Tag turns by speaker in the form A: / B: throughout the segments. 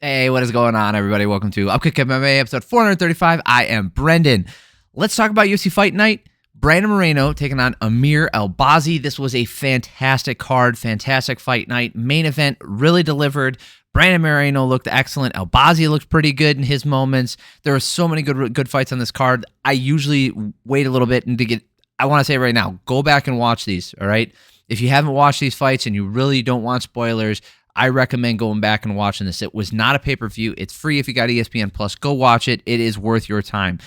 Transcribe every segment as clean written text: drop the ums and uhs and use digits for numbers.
A: Hey, what is going on, everybody? Welcome to Upkick MMA episode 435. I am Brendan. Let's talk about UFC Fight Night. Brandon Moreno taking on Amir Albazi. This was a fantastic card, fantastic fight night. Main event really delivered. Brandon Moreno looked excellent. Albazi looked pretty good in his moments. There were so many good fights on this card. I usually wait a little bit and I want to say right now, go back and watch these, all right? If you haven't watched these fights and you really don't want spoilers, I recommend going back and watching this. It was not a pay-per-view. It's free if you got ESPN Plus. Go watch it. It is worth your time.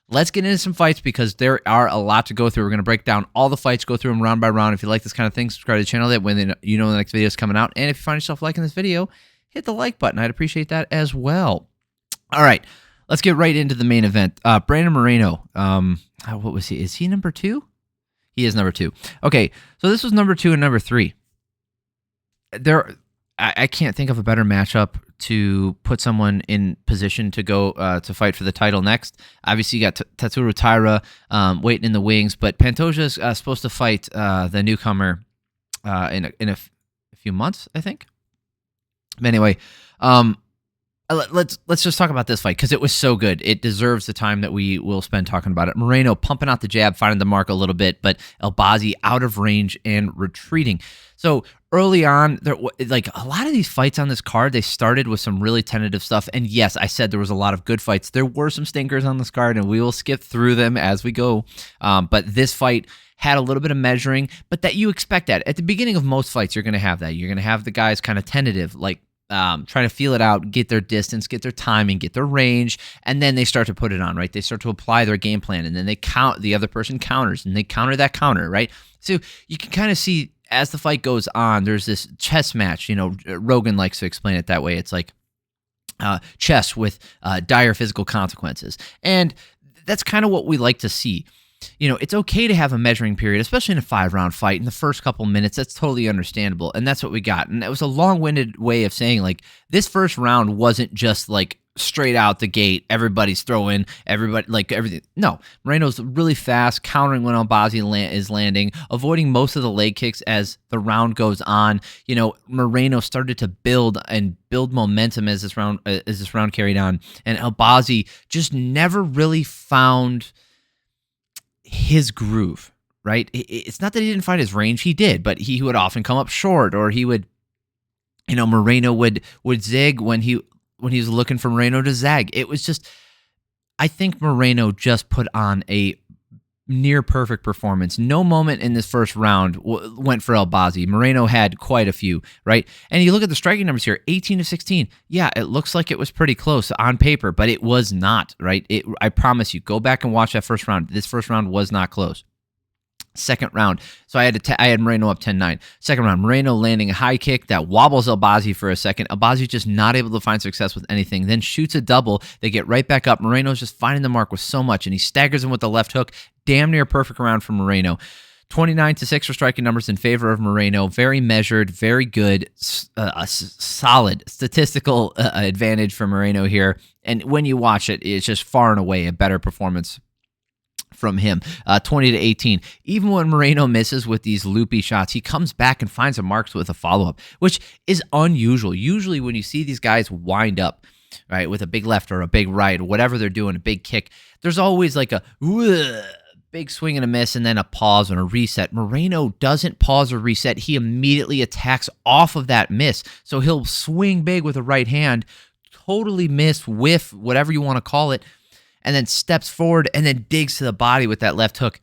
A: Let's get into some fights because there are a lot to go through. We're going to break down all the fights, go through them round by round. If you like this kind of thing, subscribe to the channel that when you know the next video is coming out. And if you find yourself liking this video, hit the like button. I'd appreciate that as well. All right, let's get right into the main event. Brandon Moreno, what was he? Is he number 2? He is number 2. Okay, so this was number 2 and number 3. I can't think of a better matchup to put someone in position to go to fight for the title next. Obviously, you got Tatsuro Taira waiting in the wings, but Pantoja is supposed to fight the newcomer in a few months, I think. But anyway, let's just talk about this fight because it was so good. It deserves the time that we will spend talking about it. Moreno pumping out the jab, finding the mark a little bit, but Albazi out of range and retreating. So early on, like a lot of these fights on this card, they started with some really tentative stuff. And yes, I said there was a lot of good fights. There were some stinkers on this card, and we will skip through them as we go. But this fight had a little bit of measuring, but that you expect that. At the beginning of most fights, you're going to have that. You're going to have the guys kind of tentative, like trying to feel it out, get their distance, get their timing, get their range, and then they start to put it on, right? They start to apply their game plan, and then the other person counters, and they counter that counter, right? So you can kind of see as the fight goes on, there's this chess match. You know, Rogan likes to explain it that way. It's like chess with dire physical consequences. And that's kind of what we like to see. You know, it's okay to have a measuring period, especially in a 5-round fight. In the first couple minutes, that's totally understandable. And that's what we got. And that was a long-winded way of saying, like, this first round wasn't just like straight out the gate, everybody's throwing, everything. No, Moreno's really fast, countering when Albazi is landing, avoiding most of the leg kicks as the round goes on. You know, Moreno started to build momentum as this round carried on, and Albazi just never really found his groove, right? It's not that he didn't find his range, he did, but he would often come up short, or he would, you know, Moreno would zig when he was looking for Moreno to zag. It was just, I think Moreno just put on a near perfect performance. No moment in this first round went for Albazi. Moreno had quite a few, right? And you look at the striking numbers here, 18 to 16. Yeah, it looks like it was pretty close on paper, but it was not, right? I promise you, go back and watch that first round. This first round was not close. Second round, so I had Moreno up 10-9. Second round, Moreno landing a high kick that wobbles Albazi for a second. Albazi just not able to find success with anything, then shoots a double. They get right back up. Moreno's just finding the mark with so much, and he staggers him with the left hook. Damn near perfect round for Moreno. 29-6 for striking numbers in favor of Moreno. Very measured, very good, a solid statistical advantage for Moreno here. And when you watch it, it's just far and away a better performance from him. 20-18. Even when Moreno misses with these loopy shots, he comes back and finds a marks with a follow-up, which is unusual. Usually when you see these guys wind up, right, with a big left or a big right, or whatever they're doing, a big kick, there's always like a big swing and a miss and then a pause and a reset. Moreno doesn't pause or reset. He immediately attacks off of that miss. So he'll swing big with a right hand, totally miss, whiff, whatever you want to call it, and then steps forward and then digs to the body with that left hook.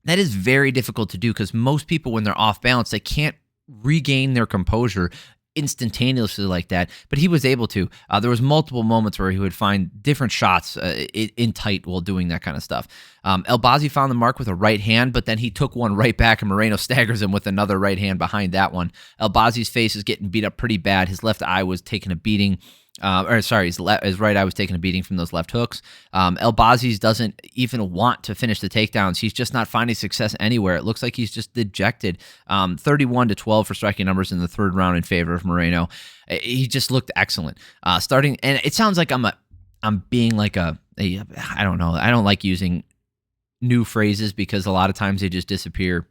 A: That is very difficult to do because most people, when they're off balance, they can't regain their composure instantaneously like that, but he was able to. There was multiple moments where he would find different shots in tight while doing that kind of stuff. Albazi found the mark with a right hand, but then he took one right back, and Moreno staggers him with another right hand behind that one. Albazi's face is getting beat up pretty bad. His left eye was taking a beating. His right eye was taking a beating from those left hooks. Albazi doesn't even want to finish the takedowns. He's just not finding success anywhere. It looks like he's just dejected. 31-12 for striking numbers in the third round in favor of Moreno. He just looked excellent. Starting, and it sounds like I'm being like I don't know. I don't like using new phrases because a lot of times they just disappear.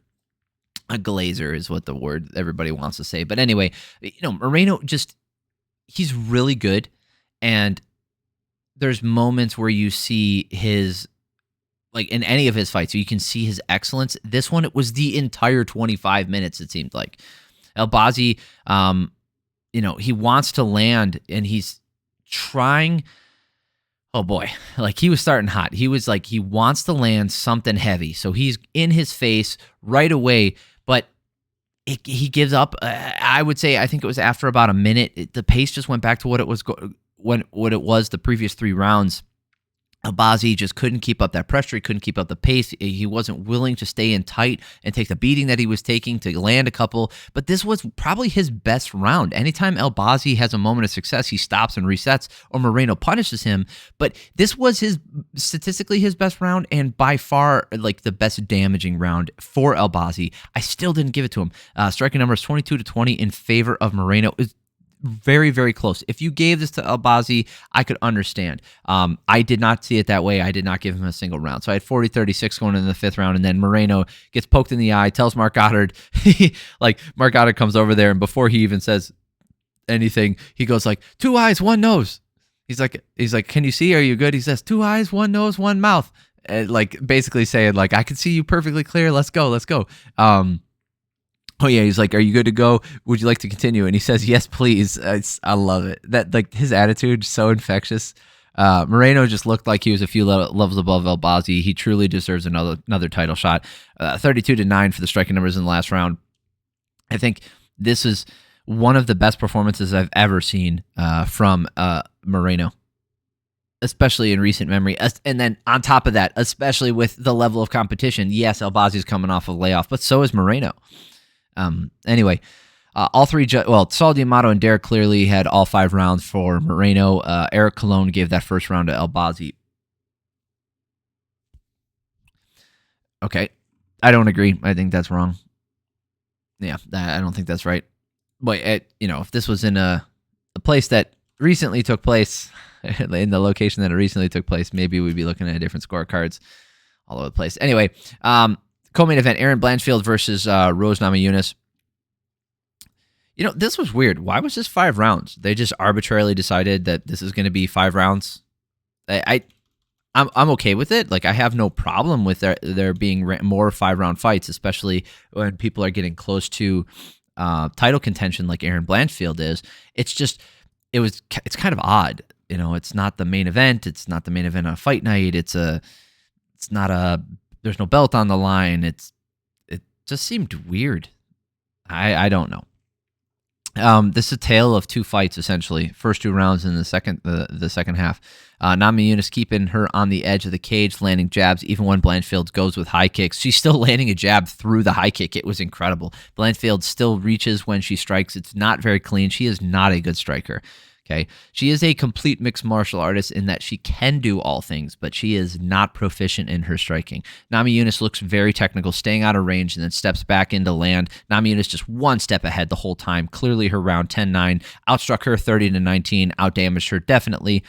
A: A glazer is what the word everybody wants to say. But anyway, Moreno just, he's really good And there's moments where you see his, like in any of his fights, you can see his excellence. This one, it was the entire 25 minutes, it seemed like. Albazi, he wants to land and he's trying. Oh boy, like he was starting hot. He was like, he wants to land something heavy. So he's in his face right away, but he gives up. I would say, I think it was after about a minute, the pace just went back to what it was what it was the previous 3 rounds. Albazi just couldn't keep up that pressure. He couldn't keep up the pace. He wasn't willing to stay in tight and take the beating that he was taking to land a couple. But this was probably his best round. Anytime Albazi has a moment of success, he stops and resets, or Moreno punishes him. But this was statistically his best round, and by far like the best damaging round for Albazi. I still didn't give it to him. Striking numbers 22-20 in favor of Moreno. Is very, very close. If you gave this to Albazi, I could understand. I did not see it that way. I did not give him a single round. So I had 40-36 going into the 5th round, and then Moreno gets poked in the eye, tells Marc-Andre, like Marc-Andre comes over there, and before he even says anything, he goes like, 2 eyes, 1 nose. He's like, can you see? Are you good? He says, 2 eyes, 1 nose, 1 mouth. And like basically saying like, I can see you perfectly clear. Let's go. Oh yeah, he's like, "Are you good to go? Would you like to continue?" And he says, "Yes, please." I love it. That like his attitude so infectious. Moreno just looked like he was a few levels above Albazi. He truly deserves another title shot. 32-9 for the striking numbers in the last round. I think this is one of the best performances I've ever seen from Moreno, especially in recent memory. And then on top of that, especially with the level of competition, yes, Albazi's coming off a layoff, but so is Moreno. Anyway, all 3, Saul D'Amato and Derek clearly had all 5 rounds for Moreno. Eric Colon gave that first round to Albazi. Okay, I don't agree. I think that's wrong. Yeah, I don't think that's right. But, if this was in a place that recently took place, in the location that it recently took place, maybe we'd be looking at different scorecards all over the place. Anyway, co-main event, Erin Blanchfield versus Rose Namajunas. This was weird. Why was this 5 rounds? They just arbitrarily decided that this is going to be 5 rounds. I'm okay with it. Like, I have no problem with there being more 5-round fights, especially when people are getting close to title contention like Erin Blanchfield is. It's kind of odd. It's not the main event. It's not the main event on a fight night. There's no belt on the line. It just seemed weird. I don't know. This is a tale of 2 fights, essentially. First 2 rounds in the second half. Namajunas keeping her on the edge of the cage, landing jabs, even when Blanchfield goes with high kicks. She's still landing a jab through the high kick. It was incredible. Blanchfield still reaches when she strikes. It's not very clean. She is not a good striker. Okay, she is a complete mixed martial artist in that she can do all things, but she is not proficient in her striking. Namajunas looks very technical, staying out of range, and then steps back into land. Namajunas just 1 step ahead the whole time. Clearly her round 10-9, outstruck her 30-19, outdamaged her definitely.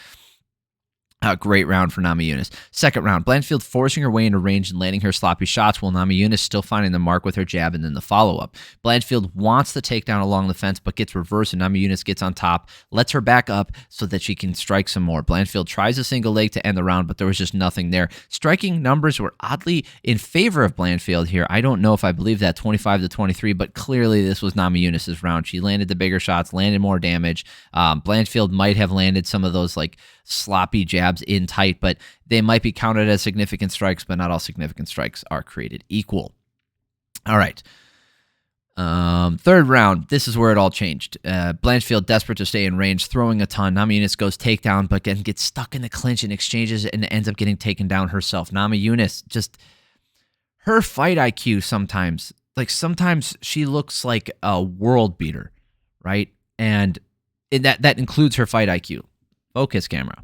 A: A great round for Namajunas. Second round, Blanchfield forcing her way into range and landing her sloppy shots, while Namajunas still finding the mark with her jab and then the follow-up. Blanchfield wants the takedown along the fence, but gets reversed, and Namajunas gets on top, lets her back up so that she can strike some more. Blanchfield tries a single leg to end the round, but there was just nothing there. Striking numbers were oddly in favor of Blanchfield here. I don't know if I believe that, 25-23, but clearly this was Namajunas' round. She landed the bigger shots, landed more damage. Blanchfield might have landed some of those like sloppy jabs in tight, but they might be counted as significant strikes, but not all significant strikes are created equal. All right. Third round, this is where it all changed. Blanchfield desperate to stay in range, throwing a ton. Namajunas goes takedown, but then gets stuck in the clinch and exchanges and ends up getting taken down herself. Namajunas, just her fight IQ sometimes she looks like a world beater, right? And that includes her fight IQ. Focus camera.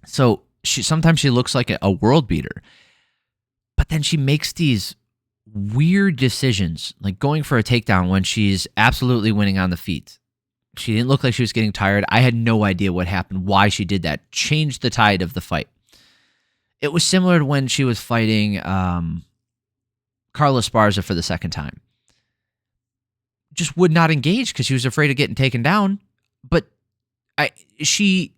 A: So sometimes she looks like a world beater, but then she makes these weird decisions, like going for a takedown when she's absolutely winning on the feet. She didn't look like she was getting tired. I had no idea what happened, why she did that. Changed the tide of the fight. It was similar to when she was fighting Carla Esparza for the second time. Just would not engage because she was afraid of getting taken down, but I she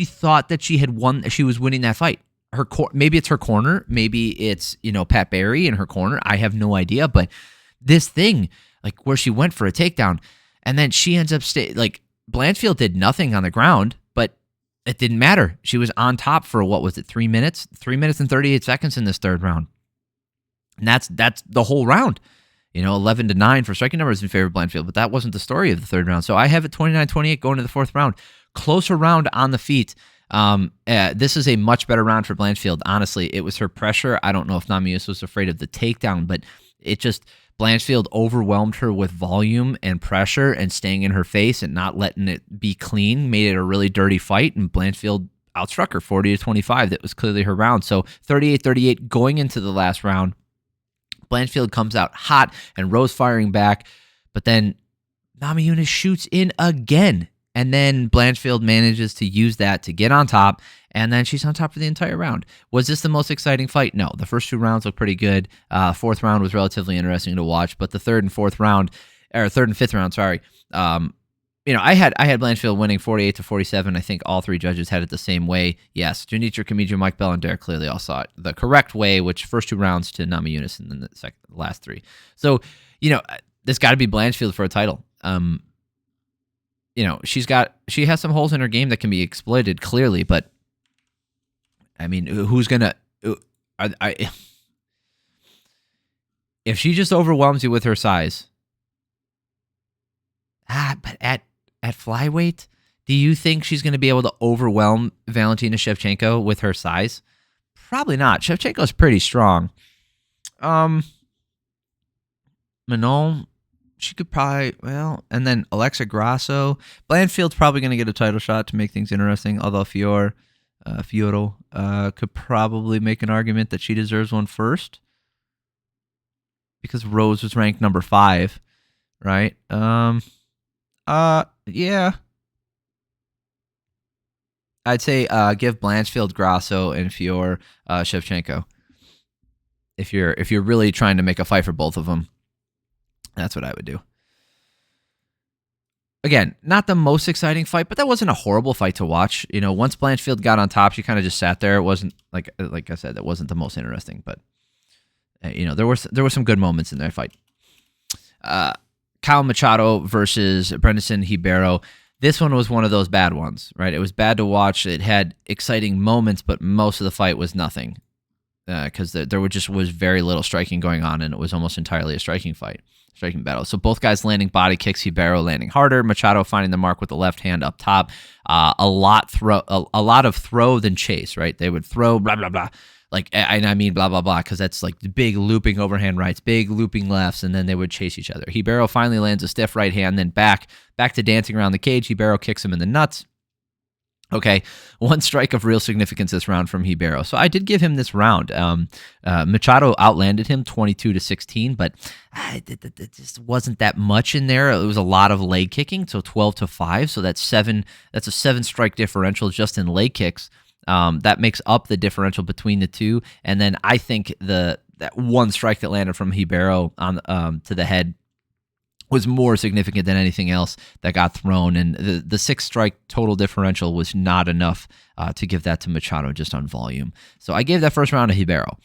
A: thought that she had won. She was winning that fight. Maybe it's her corner. Maybe it's Pat Barry in her corner. I have no idea. But this thing, like where she went for a takedown, and then she ends up Blanchfield did nothing on the ground, but it didn't matter. She was on top for what was it? 3 minutes? 3 minutes and 38 seconds in this third round. And that's the whole round. 11-9 for striking numbers in favor of Blanchfield, but that wasn't the story of the third round. So I have it 29-28 going to the fourth round. Closer round on the feet. This is a much better round for Blanchfield. Honestly, it was her pressure. I don't know if Namajunas was afraid of the takedown, but Blanchfield overwhelmed her with volume and pressure and staying in her face and not letting it be clean, made it a really dirty fight, and Blanchfield outstruck her 40-25. That was clearly her round. So 38-38 going into the last round. Blanchfield comes out hot and Rose firing back, but then Namajunas shoots in again. And then Blanchfield manages to use that to get on top, and then she's on top for the entire round. Was this the most exciting fight? No. The first two rounds looked pretty good. Fourth round was relatively interesting to watch, but the third and fifth round, I had Blanchfield winning 48-47. I think all three judges had it the same way. Yes, Janitra Kamija, Mike Bellander clearly all saw it the correct way, which first two rounds to Namajunas and then the last three. So, this got to be Blanchfield for a title. She has some holes in her game that can be exploited clearly, but I mean, who's gonna? If she just overwhelms you with her size, but at flyweight, do you think she's going to be able to overwhelm Valentina Shevchenko with her size? Probably not. Shevchenko's pretty strong. Manon, she could probably, and then Alexa Grasso. Blanchfield's probably going to get a title shot to make things interesting, although Fioro could probably make an argument that she deserves one first because Rose was ranked number 5, right? Yeah. I'd say give Blanchfield, Grasso, and Fior Shevchenko. If you're really trying to make a fight for both of them, that's what I would do. Again, not the most exciting fight, but that wasn't a horrible fight to watch. Once Blanchfield got on top, she kind of just sat there. It wasn't like I said, that wasn't the most interesting, but there were some good moments in that fight. Caio Machado versus Brendson Ribeiro. This one was one of those bad ones, right? It was bad to watch. It had exciting moments, but most of the fight was nothing because there was very little striking going on, and it was almost entirely a striking battle. So both guys landing body kicks, Ribeiro landing harder, Machado finding the mark with the left hand up top. A lot of throw than chase, right? They would throw, blah, blah, blah. And I mean blah, blah, blah, because that's like the big looping overhand rights, big looping lefts, and then they would chase each other. Ribeiro finally lands a stiff right hand, then back to dancing around the cage. Ribeiro kicks him in the nuts. Okay, one strike of real significance this round from Ribeiro. So I did give him this round. Machado outlanded him 22-16, but it just wasn't that much in there. It was a lot of leg kicking, so 12-5. So that's a 7-strike differential just in leg kicks. That makes up the differential between the two. And then I think that one strike that landed from Ribeiro on to the head was more significant than anything else that got thrown. And the 6-strike total differential was not enough to give that to Machado just on volume. So I gave that first round to Ribeiro.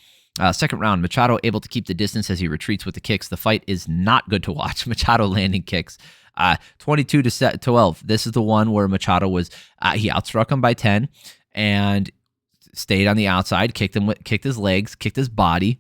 A: Second round, Machado able to keep the distance as he retreats with the kicks. The fight is not good to watch. Machado landing kicks. 22-12. This is the one where Machado was he outstruck him by 10 and stayed on the outside, kicked his legs, kicked his body,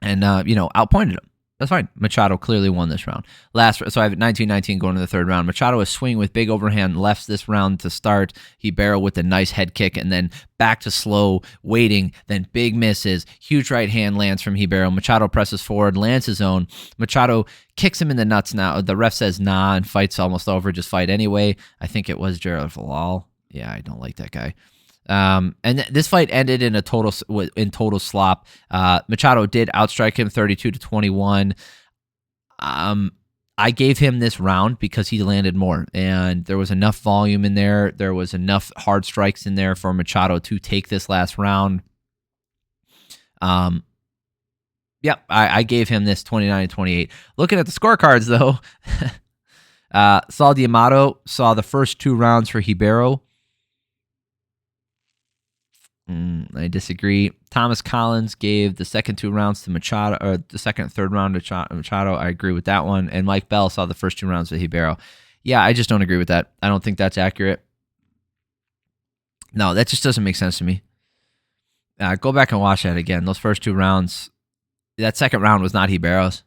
A: and outpointed him. That's fine. Machado clearly won this round. So I have 19-19 going to the third round. Machado is swinging with big overhand lefts this round to start. Ribeiro with a nice head kick and then back to slow, waiting, then big misses. Huge right hand lands from Ribeiro. Machado presses forward, lands his own. Machado kicks him in the nuts now. The ref says nah, and fight's almost over. Just fight anyway. I think it was Gerald Valal. Yeah, I don't like that guy. And this fight ended in total slop. Machado did outstrike him 32-21. I gave him this round because he landed more, and there was enough volume in there. There was enough hard strikes in there for Machado to take this last round. I gave him this 29-28. Looking at the scorecards, though, Saul D'Amato saw the first 2 rounds for Ribeiro. I disagree. Thomas Collins gave the second 2 rounds to Machado, or the second and third round to Machado. I agree with that one. And Mike Bell saw the first 2 rounds with Ribeiro. Yeah, I just don't agree with that. I don't think that's accurate. No, that just doesn't make sense to me. Go back and watch that again. Those first 2 rounds, that second round was not Ribeiro's.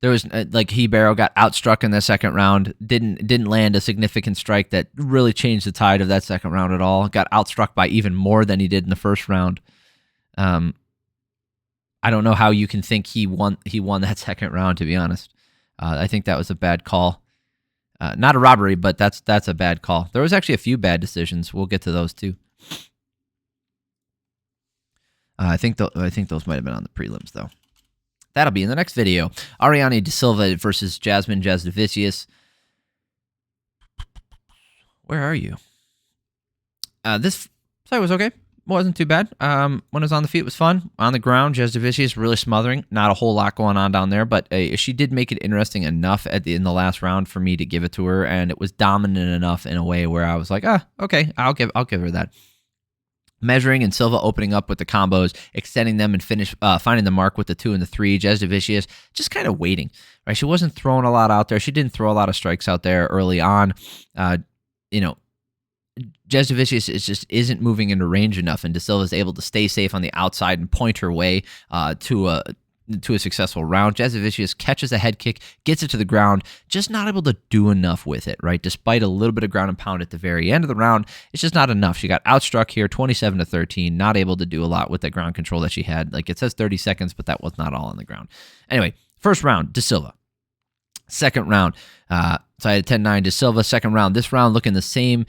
A: There was Ribeiro got outstruck in the second round, didn't land a significant strike that really changed the tide of that second round at all. Got outstruck by even more than he did in the first round. I don't know how you can think he won that second round, to be honest. I think that was a bad call. Not a robbery, but that's a bad call. There was actually a few bad decisions. We'll get to those too. I think those might have been on the prelims though. That'll be in the next video. Ariane de Silva versus Jasmine Jasudavicius. Where are you? This fight was okay. Wasn't too bad. When it was on the feet, it was fun. On the ground, Jasudavicius really smothering. Not a whole lot going on down there, but she did make it interesting enough in the last round for me to give it to her, and it was dominant enough in a way where I was like, okay, I'll give her that. Measuring and Silva opening up with the combos, extending them and finding the mark with the 2 and the 3. Jasudavicius just kind of waiting, right? She wasn't throwing a lot out there. She didn't throw a lot of strikes out there early on. Jasudavicius isn't moving into range enough, and De Silva is able to stay safe on the outside and point her way to a successful round. Jasudavicius catches a head kick, gets it to the ground, just not able to do enough with it, right? Despite a little bit of ground and pound at the very end of the round, it's just not enough. She got outstruck here, 27-13, not able to do a lot with the ground control that she had. Like, it says 30 seconds, but that was not all on the ground. Anyway, first round, De Silva. Second round, so I had 10-9 De Silva. Second round, this round looking the same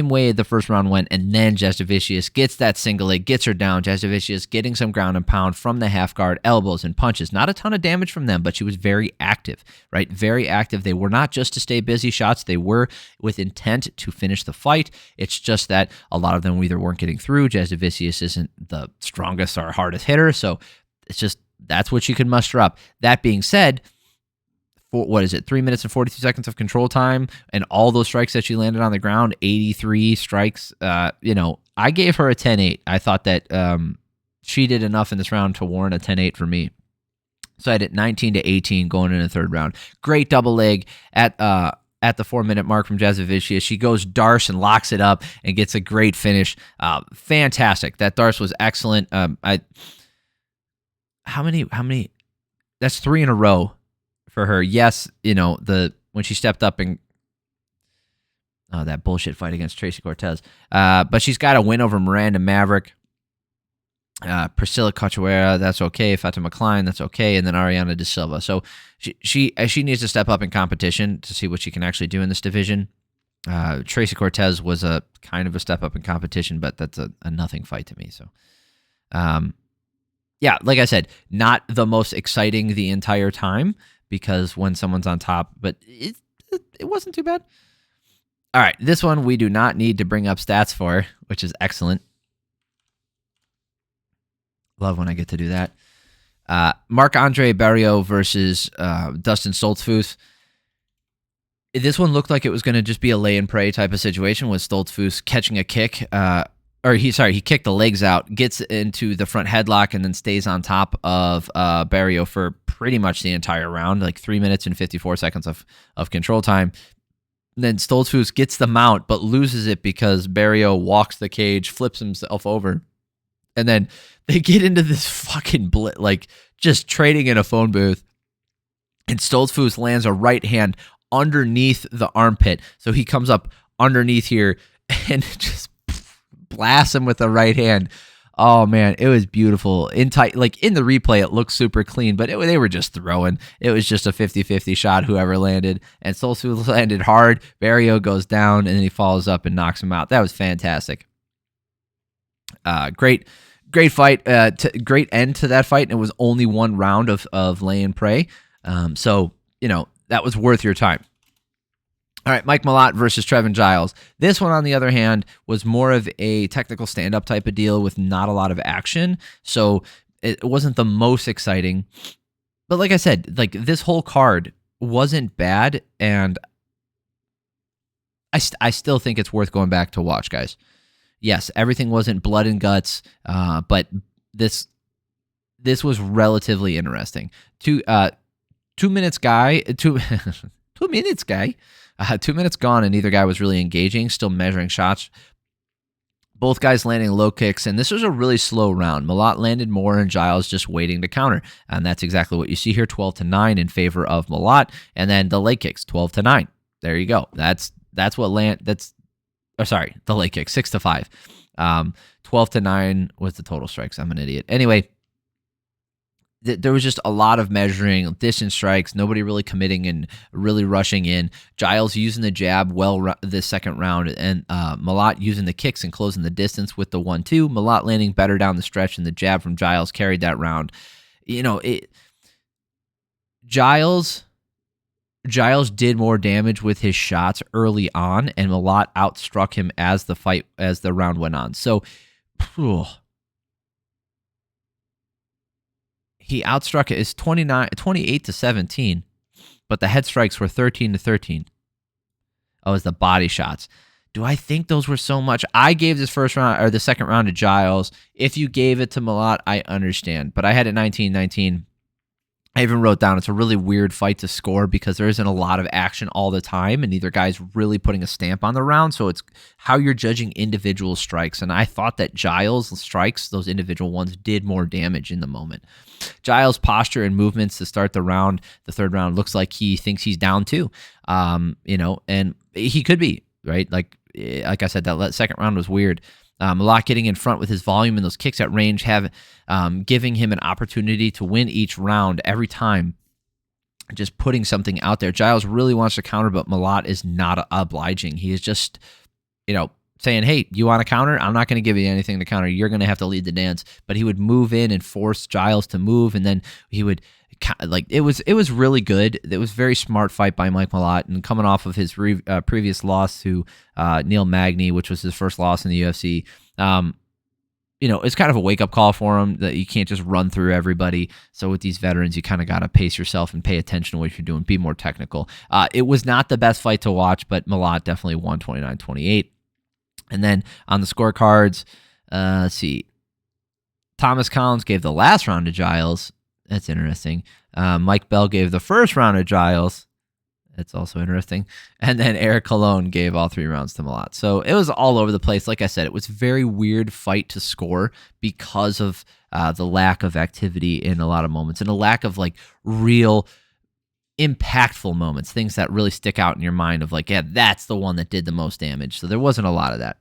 A: way the first round went, and then Jasudavicius gets that single leg, gets her down. Jasudavicius getting some ground and pound from the half guard, elbows and punches. Not a ton of damage from them, but she was very active, right? Very active. They were not just to stay busy shots. They were with intent to finish the fight. It's just that a lot of them either weren't getting through. Jasudavicius isn't the strongest or hardest hitter, so it's just that's what she could muster up. That being said, 3 minutes and 42 seconds of control time, and all those strikes that she landed on the ground, 83 strikes. I gave her a 10-8. I thought that she did enough in this round to warrant a 10-8 for me. So I had it 19-18 going in the third round. Great double leg at the 4-minute mark from Jasudavicius. She goes Darce and locks it up and gets a great finish. Fantastic. That Darce was excellent. How many? That's 3 in a row for her. Yes, when she stepped up and that bullshit fight against Tracy Cortez. But she's got a win over Miranda Maverick. Priscilla Cachoeira, that's okay. Fatima Klein, that's okay. And then Ariane de Silva. So she needs to step up in competition to see what she can actually do in this division. Tracy Cortez was a kind of a step up in competition, but that's a nothing fight to me. So, yeah, like I said, not the most exciting the entire time, because when someone's on top, but it wasn't too bad. All right, this one we do not need to bring up stats for, which is excellent. Love when I get to do that. Marc-Andre Barriault versus Dustin Stoltzfus. This one looked like it was going to just be a lay and pray type of situation with Stoltzfus catching a kick. He kicked the legs out, gets into the front headlock, and then stays on top of Barriault for pretty much the entire round, like 3 minutes and 54 seconds of control time. Then Stoltzfus gets the mount, but loses it because Barriault walks the cage, flips himself over, and then they get into this fucking just trading in a phone booth, and Stoltzfus lands a right hand underneath the armpit, so he comes up underneath here and just blasts him with the right hand. Oh man, it was beautiful. In the replay, it looks super clean, but they were just throwing. It was just a 50-50 shot, whoever landed. And Stoltzfus landed hard. Barriault goes down, and then he follows up and knocks him out. That was fantastic. Great fight. Great end to that fight, and it was only one round of lay and pray. So that was worth your time. All right, Mike Malott versus Trevin Giles. This one, on the other hand, was more of a technical stand-up type of deal with not a lot of action, so it wasn't the most exciting. But like I said, this whole card wasn't bad, and I still think it's worth going back to watch, guys. Yes, everything wasn't blood and guts, but this was relatively interesting. 2 minutes guy, 2 2 minutes guy, 2 minutes gone, and neither guy was really engaging, still measuring shots. Both guys landing low kicks, and this was a really slow round. Malott landed more, and Giles just waiting to counter, and that's exactly what you see here, 12-9 in favor of Malott, and then the leg kicks, 12-9. There you go. That's what the leg kick, 6-5. 12-9 was the total strikes. I'm an idiot. Anyway, there was just a lot of measuring, distance strikes, nobody really committing and really rushing in. Giles using the jab well this second round, and Malott using the kicks and closing the distance with the 1-2. Malott landing better down the stretch, and the jab from Giles carried that round. Giles did more damage with his shots early on, and Malott outstruck him as the round went on. So, he outstruck it. It's 28-17, but the head strikes were 13-13. Oh, it was the body shots. Do I think those were so much? I gave this first round or the second round to Giles. If you gave it to Malott, I understand, but I had it 19-19. I even wrote down it's a really weird fight to score because there isn't a lot of action all the time, and neither guy's really putting a stamp on the round, so it's how you're judging individual strikes, and I thought that Giles' strikes, those individual ones, did more damage in the moment. Giles' posture and movements to start the round, the third round, looks like he thinks he's down too, and he could be, right? Like I said, that second round was weird. Malott getting in front with his volume and those kicks at range, giving him an opportunity to win each round every time, just putting something out there. Giles really wants to counter, but Malott is not obliging. He is just, saying, hey, you want to counter? I'm not going to give you anything to counter. You're going to have to lead the dance. But he would move in and force Giles to move, and then he would it was really good. It was a very smart fight by Mike Malott, and coming off of his previous loss to Neil Magny, which was his first loss in the UFC. It's kind of a wake-up call for him that you can't just run through everybody. So with these veterans, you kind of got to pace yourself and pay attention to what you're doing, be more technical. It was not the best fight to watch, but Malott definitely won 29-28. And then on the scorecards, let's see. Thomas Collins gave the last round to Giles. That's interesting. Mike Bell gave the first round to Giles. That's also interesting. And then Eric Colon gave all 3 rounds to Malott. So it was all over the place. Like I said, it was a very weird fight to score because of the lack of activity in a lot of moments and a lack of real impactful moments, things that really stick out in your mind of that's the one that did the most damage. So there wasn't a lot of that.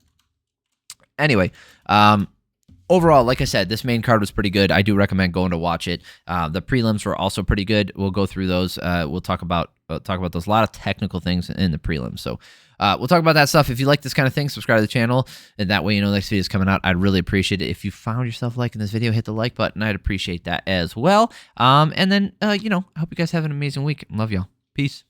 A: Anyway, overall, like I said, this main card was pretty good. I do recommend going to watch it. The prelims were also pretty good. We'll go through those. We'll talk about those. A lot of technical things in the prelims. So we'll talk about that stuff. If you like this kind of thing, subscribe to the channel, and that way you know the next video is coming out. I'd really appreciate it. If you found yourself liking this video, hit the like button. I'd appreciate that as well. And then, I hope you guys have an amazing week. Love y'all. Peace.